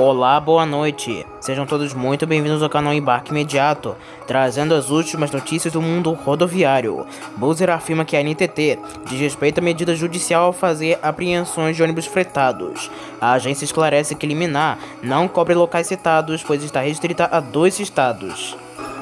Olá, boa noite. Sejam todos muito bem-vindos ao canal Embarque Imediato, trazendo as últimas notícias do mundo rodoviário. Buser afirma que a NTT desrespeita a medida judicial ao fazer apreensões de ônibus fretados. A agência esclarece que liminar não cobre locais citados, pois está restrita a 2 estados.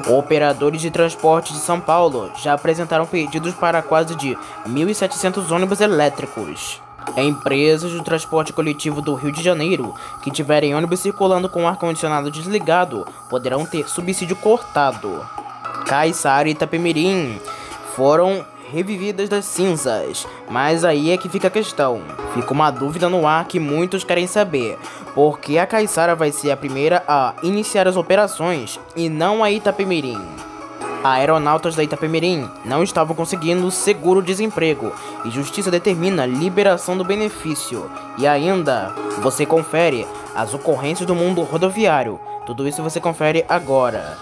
Operadores de transporte de São Paulo já apresentaram pedidos para quase de 1.700 ônibus elétricos. Empresas do transporte coletivo do Rio de Janeiro que tiverem ônibus circulando com o ar-condicionado desligado poderão ter subsídio cortado. Caiçara e Itapemirim foram revividas das cinzas, mas aí é que fica a questão. Fica uma dúvida no ar que muitos querem saber: por que a Caiçara vai ser a primeira a iniciar as operações e não a Itapemirim? Aeronautas da Itapemirim não estavam conseguindo seguro-desemprego e justiça determina liberação do benefício. E ainda, você confere as ocorrências do mundo rodoviário. Tudo isso você confere agora.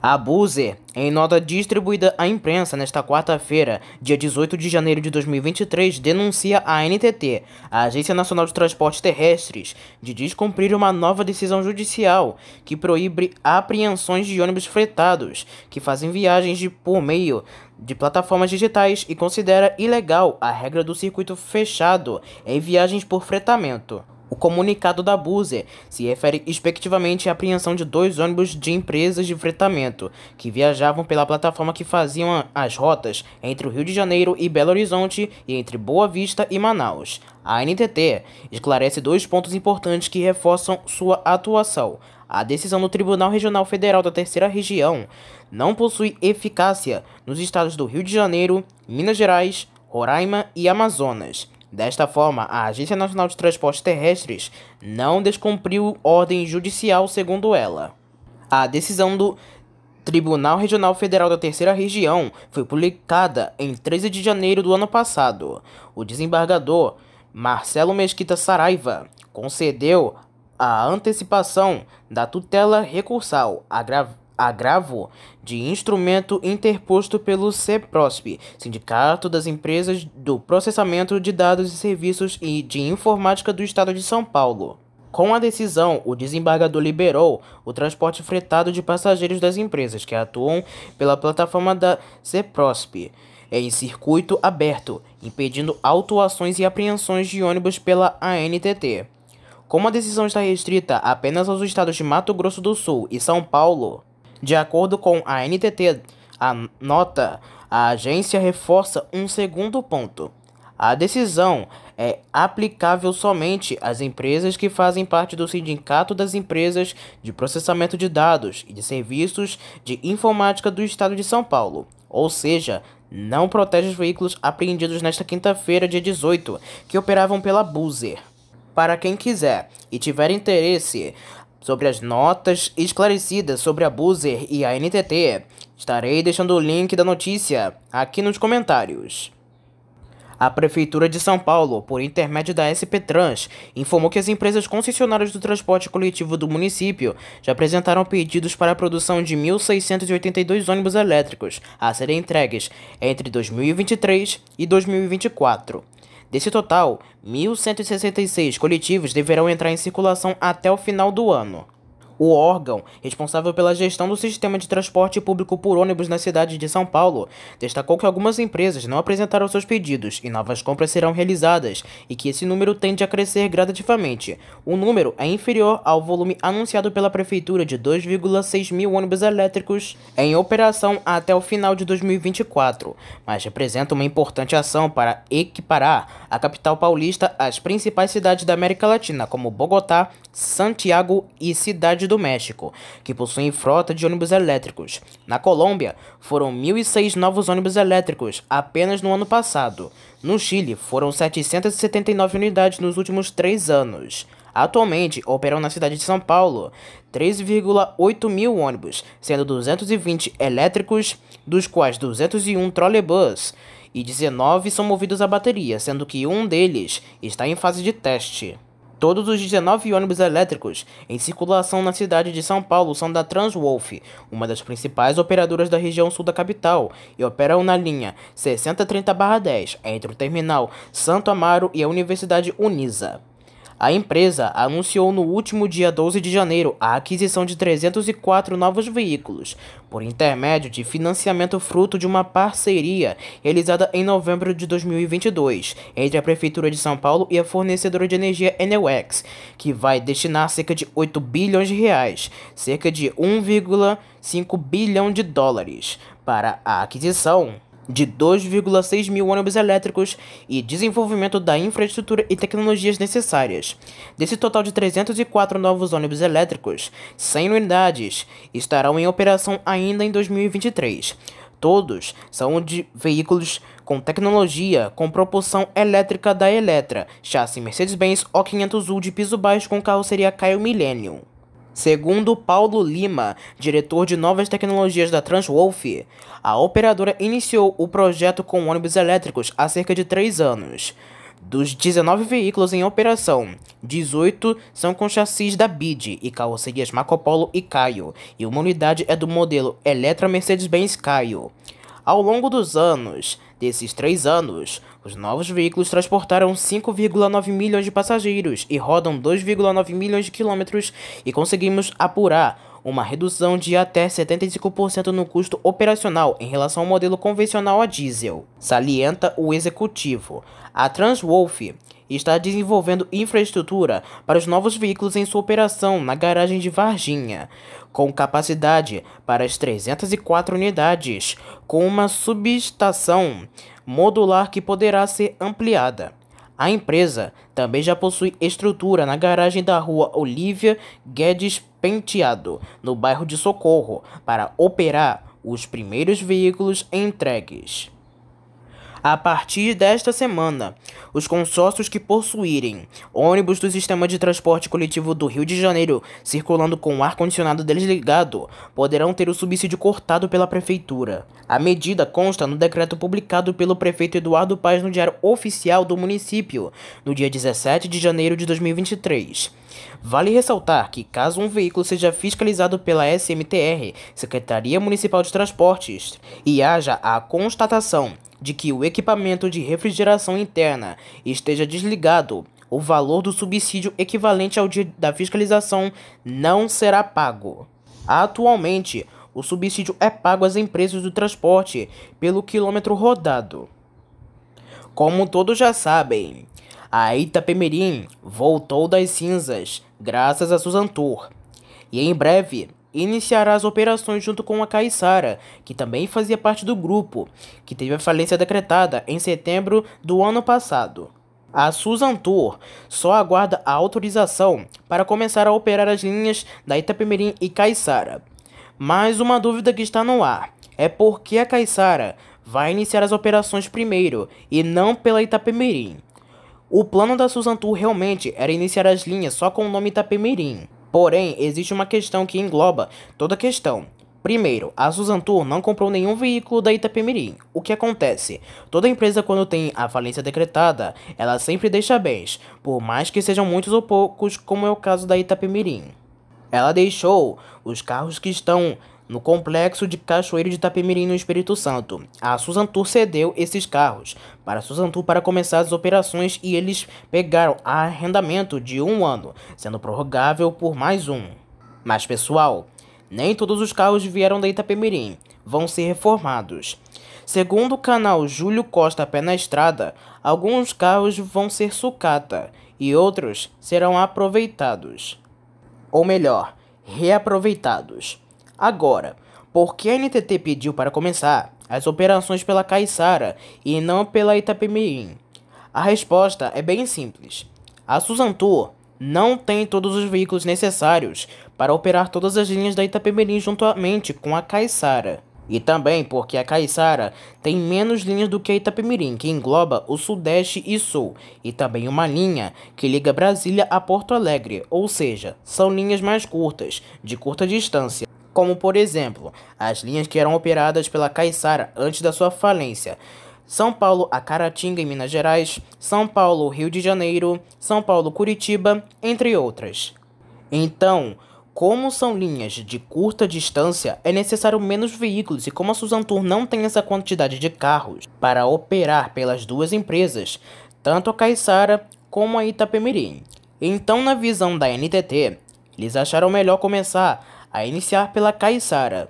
A Buser, em nota distribuída à imprensa nesta quarta-feira, dia 18 de janeiro de 2023, denuncia a ANTT, a Agência Nacional de Transportes Terrestres, de descumprir uma nova decisão judicial que proíbe apreensões de ônibus fretados que fazem viagens por meio de plataformas digitais e considera ilegal a regra do circuito fechado em viagens por fretamento. O comunicado da Buser se refere respectivamente à apreensão de 2 ônibus de empresas de fretamento que viajavam pela plataforma que faziam as rotas entre o Rio de Janeiro e Belo Horizonte e entre Boa Vista e Manaus. A ANTT esclarece 2 pontos importantes que reforçam sua atuação. A decisão do Tribunal Regional Federal da Terceira Região não possui eficácia nos estados do Rio de Janeiro, Minas Gerais, Roraima e Amazonas. Desta forma, a Agência Nacional de Transportes Terrestres não descumpriu ordem judicial, segundo ela. A decisão do Tribunal Regional Federal da Terceira Região foi publicada em 13 de janeiro do ano passado. O desembargador Marcelo Mesquita Saraiva concedeu a antecipação da tutela recursal, agravo de instrumento interposto pelo CEPROSP, Sindicato das Empresas do Processamento de Dados e Serviços e de Informática do Estado de São Paulo. Com a decisão, o desembargador liberou o transporte fretado de passageiros das empresas que atuam pela plataforma da CEPROSP em circuito aberto, impedindo autuações e apreensões de ônibus pela ANTT. Como a decisão está restrita apenas aos estados de Mato Grosso do Sul e São Paulo, de acordo com a ANTT, a agência reforça um segundo ponto. A decisão é aplicável somente às empresas que fazem parte do Sindicato das Empresas de Processamento de Dados e de Serviços de Informática do Estado de São Paulo, ou seja, não protege os veículos apreendidos nesta quinta-feira, dia 18, que operavam pela Buser. Para quem quiser e tiver interesse sobre as notas esclarecidas sobre a Buser e a NTT, estarei deixando o link da notícia aqui nos comentários. A Prefeitura de São Paulo, por intermédio da SP Trans, informou que as empresas concessionárias do transporte coletivo do município já apresentaram pedidos para a produção de 1.682 ônibus elétricos a serem entregues entre 2023 e 2024. Desse total, 1.166 coletivos deverão entrar em circulação até o final do ano. O órgão, responsável pela gestão do sistema de transporte público por ônibus na cidade de São Paulo, destacou que algumas empresas não apresentaram seus pedidos e novas compras serão realizadas e que esse número tende a crescer gradativamente. O número é inferior ao volume anunciado pela Prefeitura de 2,6 mil ônibus elétricos em operação até o final de 2024, mas representa uma importante ação para equiparar a capital paulista às principais cidades da América Latina, como Bogotá, Santiago e Cidade do México, que possuem frota de ônibus elétricos. Na Colômbia, foram 1.006 novos ônibus elétricos apenas no ano passado. No Chile, foram 779 unidades nos últimos 3 anos. Atualmente, operam na cidade de São Paulo 13,8 mil ônibus, sendo 220 elétricos, dos quais 201 trolebus e 19 são movidos a bateria, sendo que um deles está em fase de teste. Todos os 19 ônibus elétricos em circulação na cidade de São Paulo são da Transwolf, uma das principais operadoras da região sul da capital, e operam na linha 6030/10, entre o terminal Santo Amaro e a Universidade Unisa. A empresa anunciou no último dia 12 de janeiro a aquisição de 304 novos veículos, por intermédio de financiamento fruto de uma parceria realizada em novembro de 2022 entre a Prefeitura de São Paulo e a fornecedora de energia Enel X, que vai destinar cerca de 8 bilhões de reais, cerca de 1,5 bilhão de dólares, para a aquisição de 2,6 mil ônibus elétricos e desenvolvimento da infraestrutura e tecnologias necessárias. Desse total de 304 novos ônibus elétricos, 100 unidades estarão em operação ainda em 2023. Todos são de veículos com tecnologia com propulsão elétrica da Eletra, chassi Mercedes-Benz O500U de piso baixo com carroceria Caio Millennium. Segundo Paulo Lima, diretor de novas tecnologias da Transwolf, a operadora iniciou o projeto com ônibus elétricos há cerca de 3 anos. Dos 19 veículos em operação, 18 são com chassis da BID e carrocerias Marco Polo e Caio, e uma unidade é do modelo Eletra Mercedes-Benz Caio. Ao longo desses 3 anos, os novos veículos transportaram 5,9 milhões de passageiros e rodam 2,9 milhões de quilômetros e conseguimos apurar uma redução de até 75% no custo operacional em relação ao modelo convencional a diesel, salienta o executivo. A Transwolf está desenvolvendo infraestrutura para os novos veículos em sua operação na garagem de Varginha, com capacidade para as 304 unidades, com uma subestação modular que poderá ser ampliada. A empresa também já possui estrutura na garagem da rua Olívia Guedes Penteado, no bairro de Socorro, para operar os primeiros veículos entregues. A partir desta semana, os consórcios que possuírem ônibus do sistema de transporte coletivo do Rio de Janeiro circulando com o ar-condicionado desligado poderão ter o subsídio cortado pela Prefeitura. A medida consta no decreto publicado pelo prefeito Eduardo Paes no Diário Oficial do município, no dia 17 de janeiro de 2023. Vale ressaltar que, caso um veículo seja fiscalizado pela SMTR, Secretaria Municipal de Transportes, e haja a constatação de que o equipamento de refrigeração interna esteja desligado, o valor do subsídio equivalente ao dia da fiscalização não será pago. Atualmente, o subsídio é pago às empresas do transporte pelo quilômetro rodado. Como todos já sabem, a Itapemirim voltou das cinzas graças a Susan Tour, e em breve iniciará as operações junto com a Caiçara, que também fazia parte do grupo, que teve a falência decretada em setembro do ano passado. A Susan Tour só aguarda a autorização para começar a operar as linhas da Itapemirim e Caiçara. Mas uma dúvida que está no ar é por que a Caiçara vai iniciar as operações primeiro e não pela Itapemirim. O plano da Susan Tour realmente era iniciar as linhas só com o nome Itapemirim. Porém, existe uma questão que engloba toda a questão. Primeiro, a Susan Tour não comprou nenhum veículo da Itapemirim. O que acontece? Toda empresa, quando tem a falência decretada, ela sempre deixa bens, por mais que sejam muitos ou poucos, como é o caso da Itapemirim. Ela deixou os carros que estão no complexo de Cachoeiro de Itapemirim, no Espírito Santo. A Susan Tour cedeu esses carros para a Susan Tour para começar as operações e eles pegaram arrendamento de 1 ano, sendo prorrogável por mais 1. Mas pessoal, nem todos os carros vieram da Itapemirim vão ser reformados. Segundo o canal Júlio Costa Pé na Estrada, alguns carros vão ser sucata e outros serão aproveitados. Ou melhor, reaproveitados. Agora, por que a NTT pediu para começar as operações pela Caiçara e não pela Itapemirim? A resposta é bem simples. A Susan Tour não tem todos os veículos necessários para operar todas as linhas da Itapemirim juntamente com a Caiçara. E também porque a Caiçara tem menos linhas do que a Itapemirim, que engloba o Sudeste e Sul, e também uma linha que liga Brasília a Porto Alegre, ou seja, são linhas mais curtas, de curta distância. Como, por exemplo, as linhas que eram operadas pela Caiçara antes da sua falência. São Paulo a Caratinga, em Minas Gerais, São Paulo, Rio de Janeiro, São Paulo, Curitiba, entre outras. Então, como são linhas de curta distância, é necessário menos veículos e como a Suzantur não tem essa quantidade de carros para operar pelas duas empresas, tanto a Caiçara como a Itapemirim. Então, na visão da NTT, eles acharam melhor começar a iniciar pela Caiçara.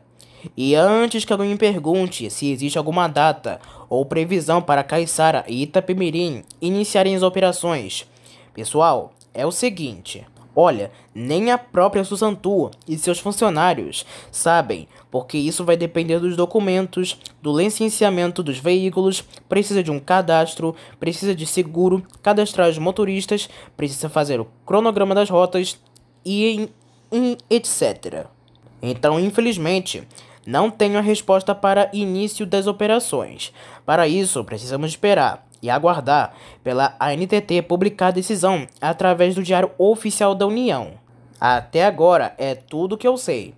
E antes que alguém me pergunte se existe alguma data ou previsão para Caiçara e Itapemirim iniciarem as operações, pessoal, é o seguinte: olha, nem a própria Suzantur e seus funcionários sabem, porque isso vai depender dos documentos, do licenciamento dos veículos, precisa de um cadastro, precisa de seguro, cadastrar os motoristas, precisa fazer o cronograma das rotas e etc. Então, infelizmente, não tenho a resposta para início das operações. Para isso, precisamos esperar e aguardar pela ANTT publicar a decisão através do Diário Oficial da União. Até agora é tudo que eu sei.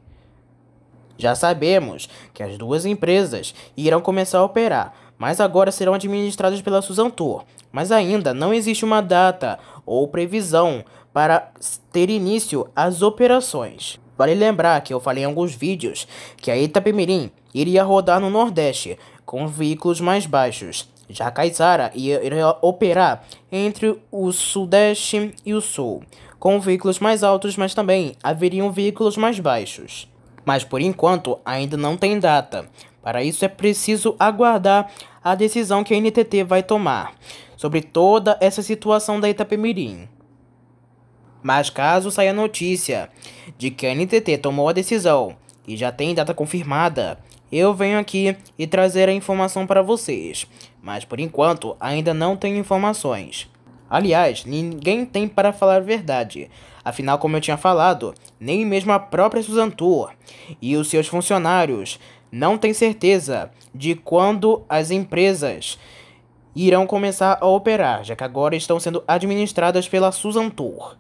Já sabemos que as duas empresas irão começar a operar, mas agora serão administradas pela Suzantur. Mas ainda não existe uma data ou previsão para ter início as operações. Vale lembrar que eu falei em alguns vídeos que a Itapemirim iria rodar no Nordeste com veículos mais baixos. Já a Caiçara iria operar entre o Sudeste e o Sul, com veículos mais altos, mas também haveriam veículos mais baixos. Mas por enquanto ainda não tem data. Para isso é preciso aguardar a decisão que a NTT vai tomar sobre toda essa situação da Itapemirim. Mas caso saia a notícia de que a NTT tomou a decisão e já tem data confirmada, eu venho aqui e trazer a informação para vocês. Mas por enquanto ainda não tenho informações. Aliás, ninguém tem para falar a verdade. Afinal, como eu tinha falado, nem mesmo a própria Suzantur e os seus funcionários não têm certeza de quando as empresas irão começar a operar, já que agora estão sendo administradas pela Suzantur.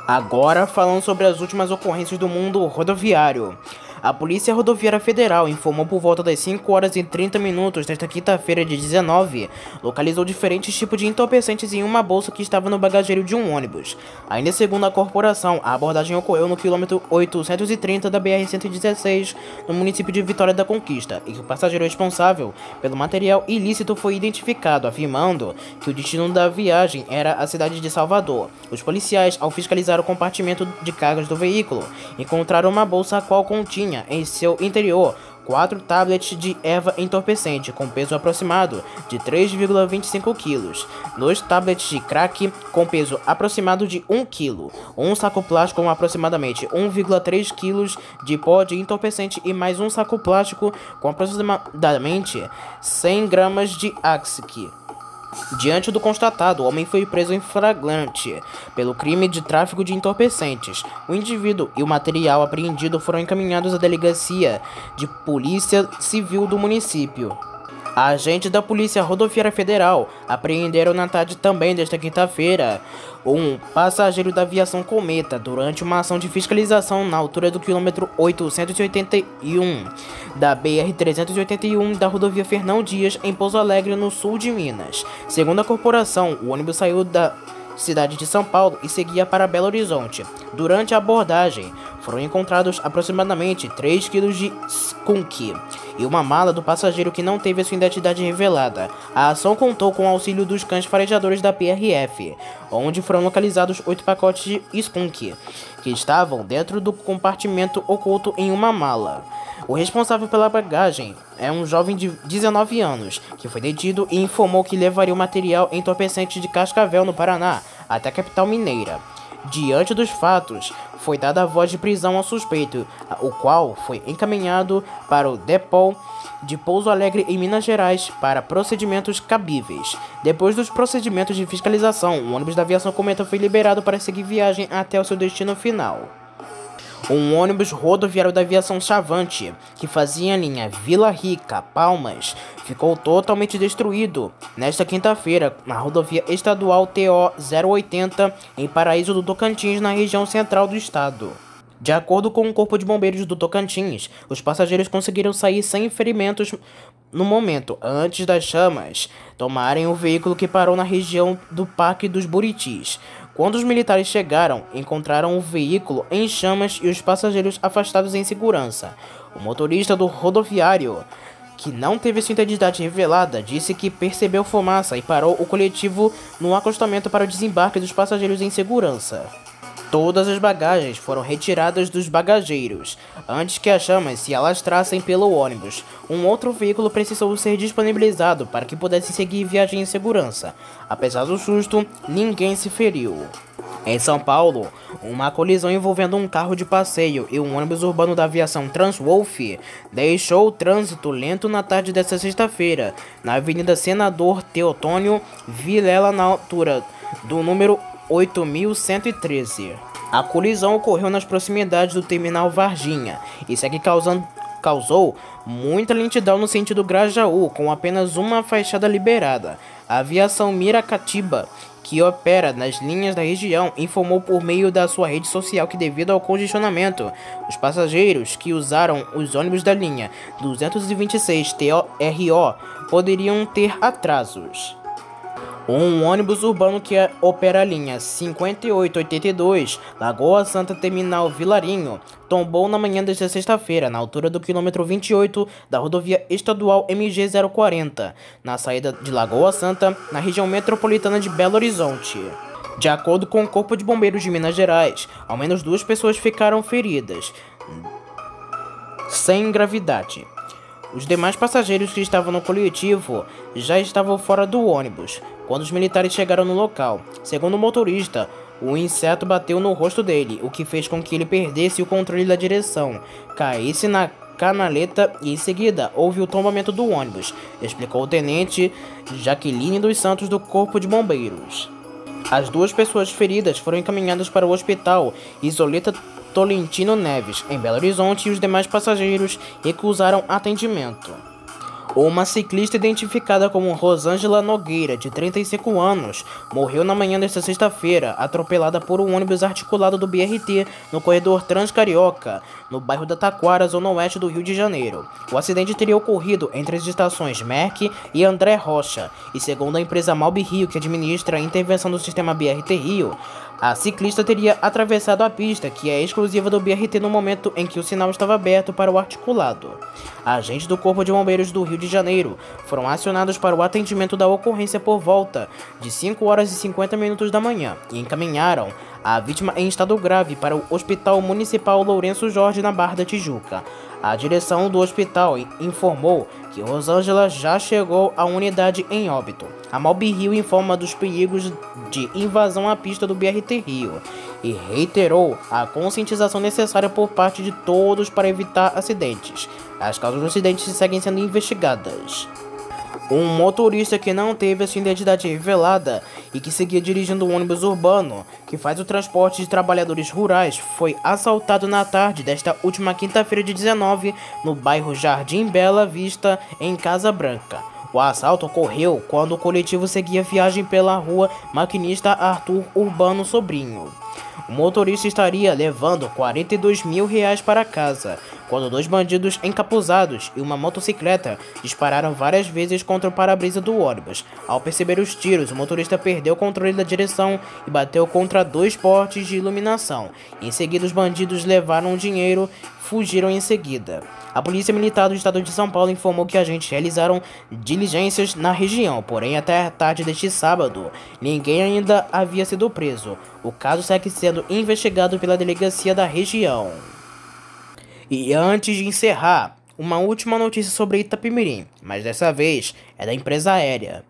Agora falando sobre as últimas ocorrências do mundo rodoviário. A Polícia Rodoviária Federal informou por volta das 5 horas e 30 minutos desta quinta-feira de 19, localizou diferentes tipos de entorpecentes em uma bolsa que estava no bagageiro de um ônibus. Ainda segundo a corporação, a abordagem ocorreu no quilômetro 830 da BR-116, no município de Vitória da Conquista, e que o passageiro responsável pelo material ilícito foi identificado, afirmando que o destino da viagem era a cidade de Salvador. Os policiais, ao fiscalizar o compartimento de cargas do veículo, encontraram uma bolsa a qual continha em seu interior 4 tablets de erva entorpecente com peso aproximado de 3,25 kg, 2 tablets de crack com peso aproximado de 1 kg, um saco plástico com aproximadamente 1,3 kg de pó de entorpecente e mais um saco plástico com aproximadamente 100 gramas de Axic. Diante do constatado, o homem foi preso em flagrante pelo crime de tráfico de entorpecentes. O indivíduo e o material apreendido foram encaminhados à delegacia de Polícia Civil do município. Agentes da Polícia Rodoviária Federal apreenderam na tarde também desta quinta-feira um passageiro da aviação Cometa durante uma ação de fiscalização na altura do quilômetro 881 da BR-381 da rodovia Fernão Dias, em Pouso Alegre, no sul de Minas. Segundo a corporação, o ônibus saiu da cidade de São Paulo e seguia para Belo Horizonte. Durante a abordagem, foram encontrados aproximadamente 3 kg de skunk e uma mala do passageiro que não teve a sua identidade revelada. A ação contou com o auxílio dos cães farejadores da PRF, onde foram localizados 8 pacotes de skunk, que estavam dentro do compartimento oculto em uma mala. O responsável pela bagagem é um jovem de 19 anos, que foi detido e informou que levaria o material entorpecente de Cascavel, no Paraná, até a capital mineira. Diante dos fatos, foi dada a voz de prisão ao suspeito, o qual foi encaminhado para o Depot de Pouso Alegre, em Minas Gerais, para procedimentos cabíveis. Depois dos procedimentos de fiscalização, o ônibus da aviação Cometa foi liberado para seguir viagem até o seu destino final. Um ônibus rodoviário da aviação Chavante, que fazia a linha Vila Rica, Palmas, ficou totalmente destruído nesta quinta-feira na rodovia estadual TO 080 em Paraíso do Tocantins, na região central do estado. De acordo com o Corpo de Bombeiros do Tocantins, os passageiros conseguiram sair sem ferimentos no momento antes das chamas tomarem o veículo, que parou na região do Parque dos Buritis. Quando os militares chegaram, encontraram o veículo em chamas e os passageiros afastados em segurança. O motorista do rodoviário, que não teve sua identidade revelada, disse que percebeu fumaça e parou o coletivo no acostamento para o desembarque dos passageiros em segurança. Todas as bagagens foram retiradas dos bagageiros antes que as chamas se alastrassem pelo ônibus. Um outro veículo precisou ser disponibilizado para que pudesse seguir viagem em segurança. Apesar do susto, ninguém se feriu. Em São Paulo, uma colisão envolvendo um carro de passeio e um ônibus urbano da aviação Transwolf deixou o trânsito lento na tarde desta sexta-feira, na Avenida Senador Teotônio Vilela, na altura do número 8.113. A colisão ocorreu nas proximidades do terminal Varginha e segue causou muita lentidão no sentido Grajaú, com apenas uma fachada liberada. A aviação Miracatiba, que opera nas linhas da região, informou por meio da sua rede social que, devido ao congestionamento, os passageiros que usaram os ônibus da linha 226 TRO poderiam ter atrasos. Um ônibus urbano que opera a linha 5882 Lagoa Santa Terminal Vilarinho tombou na manhã desta sexta-feira, na altura do quilômetro 28 da rodovia estadual MG 040, na saída de Lagoa Santa, na região metropolitana de Belo Horizonte. De acordo com o Corpo de Bombeiros de Minas Gerais, ao menos 2 pessoas ficaram feridas, sem gravidade. Os demais passageiros que estavam no coletivo já estavam fora do ônibus quando os militares chegaram no local. Segundo o motorista, o inseto bateu no rosto dele, o que fez com que ele perdesse o controle da direção, caísse na canaleta e em seguida houve o tombamento do ônibus, explicou o tenente Jaqueline dos Santos do Corpo de Bombeiros. As 2 pessoas feridas foram encaminhadas para o hospital Isoleta Tolentino Neves, em Belo Horizonte, e os demais passageiros recusaram atendimento. Uma ciclista identificada como Rosângela Nogueira, de 35 anos, morreu na manhã desta sexta-feira, atropelada por um ônibus articulado do BRT no corredor Transcarioca, no bairro da Taquara, zona oeste do Rio de Janeiro. O acidente teria ocorrido entre as estações Merck e André Rocha, e segundo a empresa Malbi Rio, que administra a intervenção do sistema BRT Rio, a ciclista teria atravessado a pista, que é exclusiva do BRT, no momento em que o sinal estava aberto para o articulado. Agentes do Corpo de Bombeiros do Rio de Janeiro foram acionados para o atendimento da ocorrência por volta de 5h50 da manhã e encaminharam a vítima em estado grave para o Hospital Municipal Lourenço Jorge, na Barra da Tijuca. A direção do hospital informou que Rosângela já chegou à unidade em óbito. A Malbi Rio informa dos perigos de invasão à pista do BRT Rio e reiterou a conscientização necessária por parte de todos para evitar acidentes. As causas do acidente seguem sendo investigadas. Um motorista que não teve a sua identidade revelada e que seguia dirigindo um ônibus urbano que faz o transporte de trabalhadores rurais foi assaltado na tarde desta última quinta-feira de 19 no bairro Jardim Bela Vista, em Casa Branca. O assalto ocorreu quando o coletivo seguia viagem pela rua Maquinista Arthur Urbano Sobrinho. O motorista estaria levando R$42 mil para casa, quando 2 bandidos encapuzados e uma motocicleta dispararam várias vezes contra o para-brisa do ônibus. Ao perceber os tiros, o motorista perdeu o controle da direção e bateu contra 2 postes de iluminação. Em seguida, os bandidos levaram o dinheiro e fugiram em seguida. A Polícia Militar do Estado de São Paulo informou que agentes realizaram diligências na região, porém até a tarde deste sábado, ninguém ainda havia sido preso. O caso segue sendo investigado pela delegacia da região. E antes de encerrar, uma última notícia sobre Itapemirim, mas dessa vez é da empresa aérea.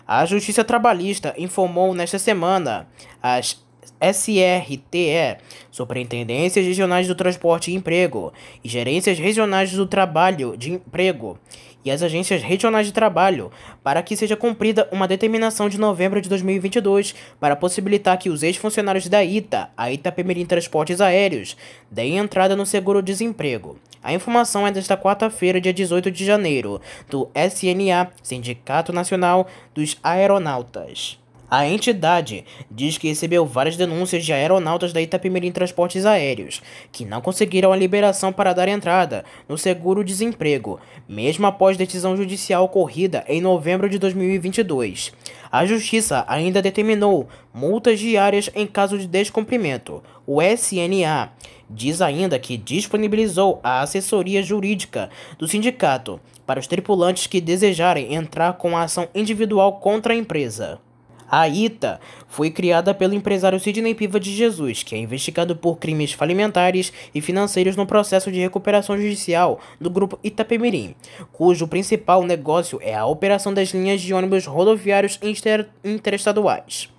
A Justiça Trabalhista informou nesta semana as SRTE, Superintendências Regionais do Transporte e Emprego, e Gerências Regionais do Trabalho de Emprego, e as Agências Regionais de Trabalho, para que seja cumprida uma determinação de novembro de 2022 para possibilitar que os ex-funcionários da ITA, a Itapemirim Transportes Aéreos, deem entrada no seguro-desemprego. A informação é desta quarta-feira, dia 18 de janeiro, do SNA, Sindicato Nacional dos Aeronautas. A entidade diz que recebeu várias denúncias de aeronautas da Itapemirim Transportes Aéreos, que não conseguiram a liberação para dar entrada no seguro-desemprego, mesmo após decisão judicial ocorrida em novembro de 2022. A Justiça ainda determinou multas diárias em caso de descumprimento. O SNA diz ainda que disponibilizou a assessoria jurídica do sindicato para os tripulantes que desejarem entrar com a ação individual contra a empresa. A ITA foi criada pelo empresário Sidney Piva de Jesus, que é investigado por crimes falimentares e financeiros no processo de recuperação judicial do grupo Itapemirim, cujo principal negócio é a operação das linhas de ônibus rodoviários interestaduais.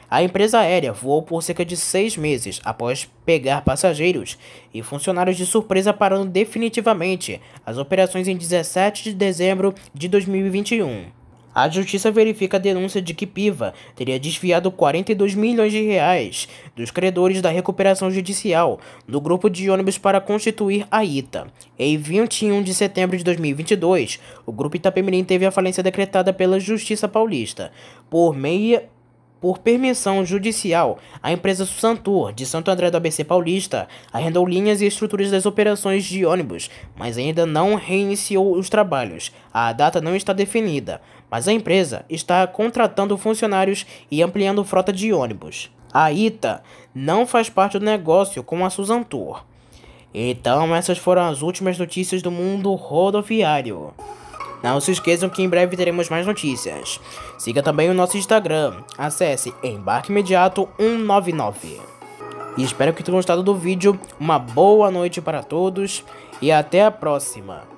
A empresa aérea voou por cerca de 6 meses após pegar passageiros e funcionários de surpresa, parando definitivamente as operações em 17 de dezembro de 2021. A Justiça verifica a denúncia de que Piva teria desviado 42 milhões de reais dos credores da recuperação judicial do grupo de ônibus para constituir a ITA. Em 21 de setembro de 2022, o grupo Itapemirim teve a falência decretada pela Justiça Paulista. Por permissão judicial, a empresa Susantur, de Santo André do ABC Paulista, arrendou linhas e estruturas das operações de ônibus, mas ainda não reiniciou os trabalhos. A data não está definida, mas a empresa está contratando funcionários e ampliando frota de ônibus. A ITA não faz parte do negócio com a Susantur. Então, essas foram as últimas notícias do mundo rodoviário. Não se esqueçam que em breve teremos mais notícias. Siga também o nosso Instagram. Acesse Embarque Imediato 199. E espero que tenham gostado do vídeo. Uma boa noite para todos e até a próxima.